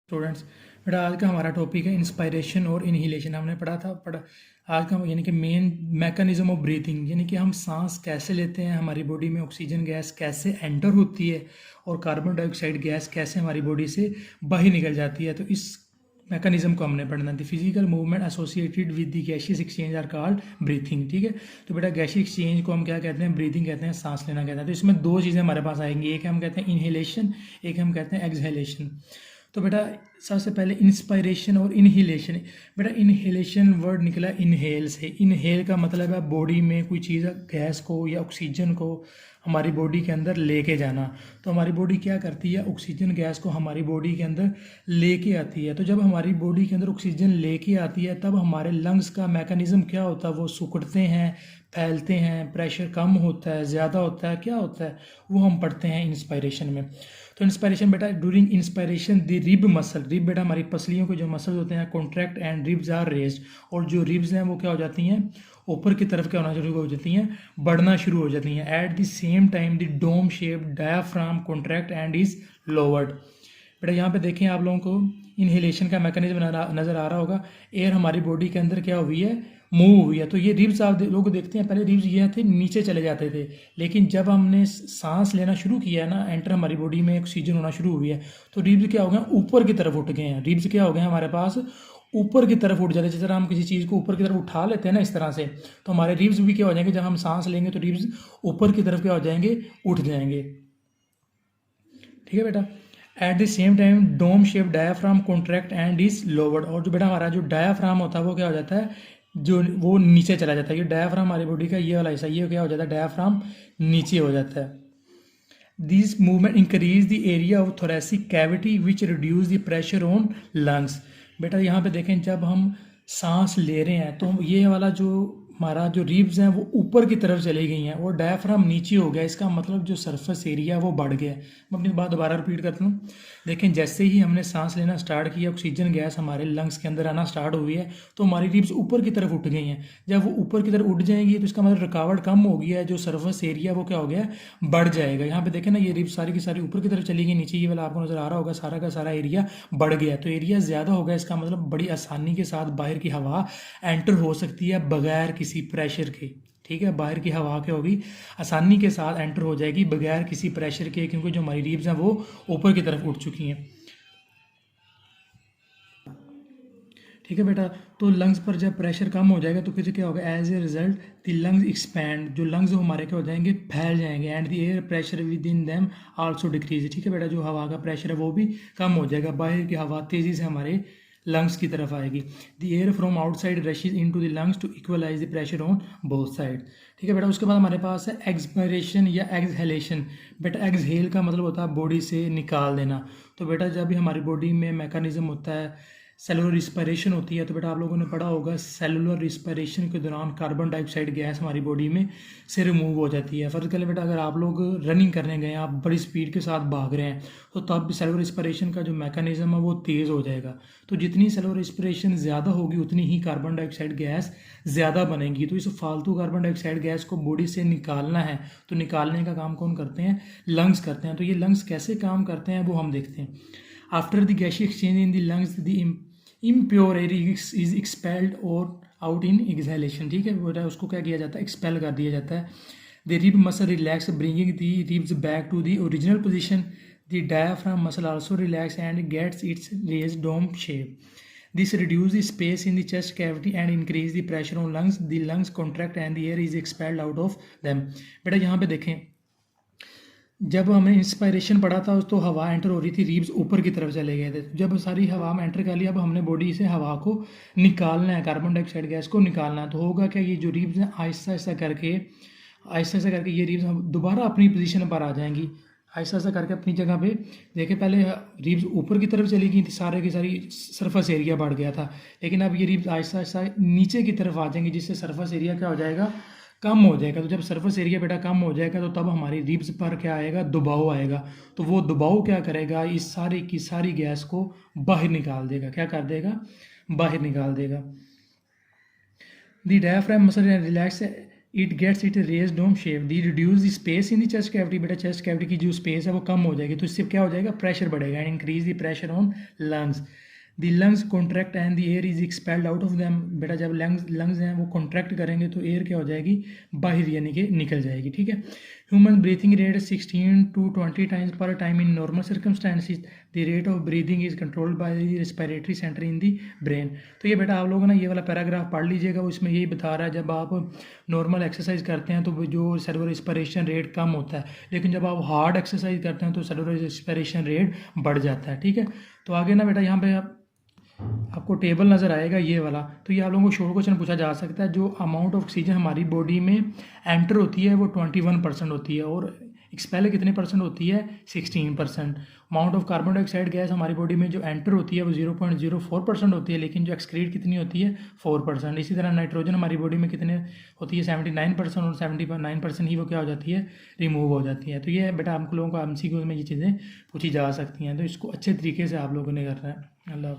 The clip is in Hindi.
स्टूडेंट्स, बेटा आज का हमारा टॉपिक है इंस्पायरेशन और इनहिलेशन। हमने पढ़ा आज का यानी कि मेन मैकेनिज्म ऑफ ब्रीथिंग, यानी कि हम सांस कैसे लेते हैं, हमारी बॉडी में ऑक्सीजन गैस कैसे एंटर होती है और कार्बन डाइऑक्साइड गैस कैसे हमारी बॉडी से बाहर निकल जाती है। तो इस मैकेनिज्म को हमने पढ़ना थी। Physical movement associated with the gaseous exchange are called breathing. ठीक है, तो बेटा गैसियस एक्सचेंज को हम क्या कहते हैं? ब्रीथिंग कहते हैं, सांस लेना कहते हैं। तो इसमें दो चीज़ें हमारे पास आएंगी, एक हम कहते हैं इनहेलेशन, एक हम कहते हैं एक्सहेलेशन। तो बेटा सबसे पहले इंस्पायरेशन और इनहिलेशन। बेटा इनहेलेशन वर्ड निकला इनहेल से। इनहेल का मतलब है बॉडी में कोई चीज़ गैस को या ऑक्सीजन को हमारी बॉडी के अंदर लेके जाना। तो हमारी बॉडी क्या करती है? ऑक्सीजन गैस को हमारी बॉडी के अंदर लेके आती है। तो जब हमारी बॉडी के अंदर ऑक्सीजन लेके आती है तब हमारे लंग्स का मैकेनिज्म क्या होता है? वो सिकुड़ते हैं, फैलते हैं, प्रेशर कम होता है, ज़्यादा होता है, क्या होता है वो हम पढ़ते हैं इंस्पायरेशन में। तो इंस्पायरेशन बेटा, during inspiration the rib muscle, rib बेटा हमारी पसलियों के जो मसल होते हैं contract and ribs are raised, और जो रिब्स हैं वो क्या हो जाती हैं? ऊपर की तरफ क्या होना शुरू हो जाती हैं? बढ़ना शुरू हो जाती हैं। At the same time the dome shape diaphragm contract and is lowered. बेटा यहाँ पे देखें, आप लोगों को इनहेलेशन का मैकेनिज्म नज़र आ रहा होगा। एयर हमारी बॉडी के अंदर क्या हुई है? मूव हुई है। तो ये रिब्स आप लोग देखते हैं, पहले रिब्स ये थे नीचे चले जाते थे, लेकिन जब हमने सांस लेना शुरू किया है ना, एंटर हमारी बॉडी में ऑक्सीजन होना शुरू हुई है, तो रिब्स क्या हो गए? ऊपर की तरफ उठ गए हैं। रिब्स क्या हो गए हैं हमारे पास? ऊपर की तरफ उठ जाते हैं। जिस तरह हम किसी चीज़ को ऊपर की तरफ उठा लेते हैं ना, इस तरह से, तो हमारे रिब्स भी क्या हो जाएंगे? जब हम सांस लेंगे तो रिब्स ऊपर की तरफ क्या हो जाएंगे? उठ जाएंगे। ठीक है बेटा। At the same time dome shape diaphragm contract and is lowered, और जो बेटा हमारा जो डायाफ्राम होता है वो क्या हो जाता है? जो वो नीचे चला जाता है। ये डायाफ्राम हमारी बॉडी का ये वाला हिस्सा, ये क्या हो जाता है? डायाफ्राम नीचे हो जाता है। This movement increase the area of thoracic cavity which reduce the pressure on lungs. बेटा यहाँ पे देखें, जब हम सांस ले रहे हैं तो ये वाला जो हमारा जो रिब्स हैं वो ऊपर की तरफ चली गई हैं और डायफ्राम नीचे हो गया। इसका मतलब जो सरफेस एरिया है वो बढ़ गया। मैं अपनी बात दोबारा रिपीट करता हूँ। देखें, जैसे ही हमने सांस लेना स्टार्ट किया, ऑक्सीजन गैस हमारे लंग्स के अंदर आना स्टार्ट हुई है, तो हमारी रिब्स ऊपर की तरफ उठ गई हैं। जब वो ऊपर की तरफ उठ जाएंगी तो इसका मतलब रुकावट कम हो गया है, जो सरफेस एरिया वो क्या हो गया? बढ़ जाएगा। यहाँ पे देखें ना, ये रिब्स सारी की सारी ऊपर की तरफ चली गई, नीचे ये वाला आपको नजर आ रहा होगा, सारा का सारा एरिया बढ़ गया। तो एरिया ज़्यादा हो गया, इसका मतलब बड़ी आसानी के साथ बाहर की हवा एंटर हो सकती है बगैर किसी प्रेशर के। ठीक है, बाहर की हवा क्या होगी? आसानी के साथ एंटर हो जाएगी बगैर किसी प्रेशर के, क्योंकि जो हमारी रिब्स हैं वो ऊपर की तरफ उठ चुकी हैं। ठीक है बेटा, तो लंग्स पर जब प्रेशर कम हो जाएगा तो फिर क्या होगा? As a result the lungs expand, जो लंग्स हमारे क्या हो जाएंगे? फैल जाएंगे। And the air pressure within them also decrease. ठीक है बेटा, जो हवा का प्रेशर है वो भी कम हो जाएगा, बाहर की हवा तेज़ी से हमारे लंग्स की तरफ आएगी। The air from outside rushes into the lungs to equalise the pressure on both side. ठीक है बेटा, उसके बाद हमारे पास है एक्सपायरेशन या एक्सहेलेशन। बेटा एक्सहेल का मतलब होता है बॉडी से निकाल देना। तो बेटा जब भी हमारी बॉडी में मैकेनिज्म होता है, सेलुलर रिस्पायरेशन होती है, तो बेटा आप लोगों ने पढ़ा होगा सेलुलर रिस्पायरेशन के दौरान कार्बन डाइऑक्साइड गैस हमारी बॉडी में से रिमूव हो जाती है। फर्ज कर बेटा, अगर आप लोग रनिंग करने गए हैं, आप बड़ी स्पीड के साथ भाग रहे हैं, तो तब भी सेलुलर रिस्पायरेशन का जो मैकेनिज्म है वो तेज़ हो जाएगा। तो जितनी सेलुलर रिस्पायरेशन ज़्यादा होगी उतनी ही कार्बन डाइऑक्साइड गैस ज़्यादा बनेगी। तो इस फालतू कार्बन डाइऑक्साइड गैस को बॉडी से निकालना है, तो निकालने का काम कौन करते हैं? लंग्स करते हैं। तो ये लंग्स कैसे काम करते हैं वो हम देखते हैं। After the gaseous exchange in the lungs the impure air is expelled or out in exhalation। ठीक है बेटा, उसको क्या किया जाता है? एक्सपेल कर दिया जाता है। the rib muscle relax bringing the ribs back to the original position। the diaphragm muscle also relax and gets its raised dome shape। this reduces the space in the chest cavity and increase the pressure on lungs। the lungs contract and the air is expelled out of them। बेटा यहाँ पे देखें, जब हमने इंस्पायरेशन पढ़ा था तो हवा एंटर हो रही थी, रीब्स ऊपर की तरफ चले गए थे। जब सारी हवा में एंटर कर लिया, अब हमने बॉडी से हवा को निकालना है, कार्बन डाइऑक्साइड गैस को निकालना है। तो होगा क्या? ये जो रीब्स हैं आहिस्ता आहिस्ता करके ये रीब्स दोबारा अपनी पोजीशन पर आ जाएंगी, आहिस्ता आहिस्ता करके अपनी जगह पे। देखिए, पहले रीब्स ऊपर की तरफ चली गई थी, सारे की सारी सरफेस एरिया बढ़ गया था, लेकिन अब ये रीब्स आहिस्ता आहिस्ता नीचे की तरफ आ जाएंगी, जिससे सरफेस एरिया क्या हो जाएगा? कम हो जाएगा। तो जब सरफेस एरिया बेटा कम हो जाएगा तो तब हमारी रिब्स पर क्या आएगा? दबाव आएगा। तो वो दबाव क्या करेगा? इस सारी की सारी गैस को बाहर निकाल देगा। क्या कर देगा? बाहर निकाल देगा। The diaphragm muscle relax it gets it raise dome shape, the reduce the space in the chest cavity, बेटा चेस्ट कैविटी की जो स्पेस है वो कम हो जाएगी, तो इससे क्या हो जाएगा, प्रेशर बढ़ेगा, and increase the pressure on lungs, the lungs contract and the air is expelled out of them, बेटा जब लंग्स हैं वो कॉन्ट्रैक्ट करेंगे तो एयर क्या हो जाएगी, बाहर यानी कि निकल जाएगी, ठीक है। Human breathing rate 16 to 20 times per time in normal circumstances, the rate of breathing is controlled by the respiratory centre in the brain. तो ये बेटा आप लोग ना ये वाला पैराग्राफ पढ़ लीजिएगा, उसमें यही बता रहा है जब आप नॉर्मल एक्सरसाइज करते हैं तो जो सर्वो रेस्पिरेशन रेट कम होता है, लेकिन जब आप हार्ड एक्सरसाइज करते हैं तो सर्वो रेस्पिरेशन रेट बढ़ जाता है, ठीक है। तो आगे ना बेटा यहाँ पे आपको टेबल नज़र आएगा ये वाला, तो ये आप लोगों को शॉर्ट क्वेश्चन पूछा जा सकता है, जो अमाउंट ऑफ ऑक्सीजन हमारी बॉडी में एंटर होती है वो 21% होती है, और एक्सपेल कितने परसेंट होती है, 16%। Amount of carbon dioxide gas हमारी बॉडी में जो एंटर होती है वो 0.04% होती है, लेकिन जो एक्सक्रीट कितनी होती है, 4%। इसी तरह नाइट्रोजन हमारी बॉडी में कितने होती है, 79%, और 79% ही वो क्या हो जाती है, रिमूव हो जाती है। तो ये बेटा आप लोगों को MCQ में ये चीज़ें पूछी जा सकती हैं, तो इसको अच्छे तरीके से आप लोगों ने करना है। अल्लाह।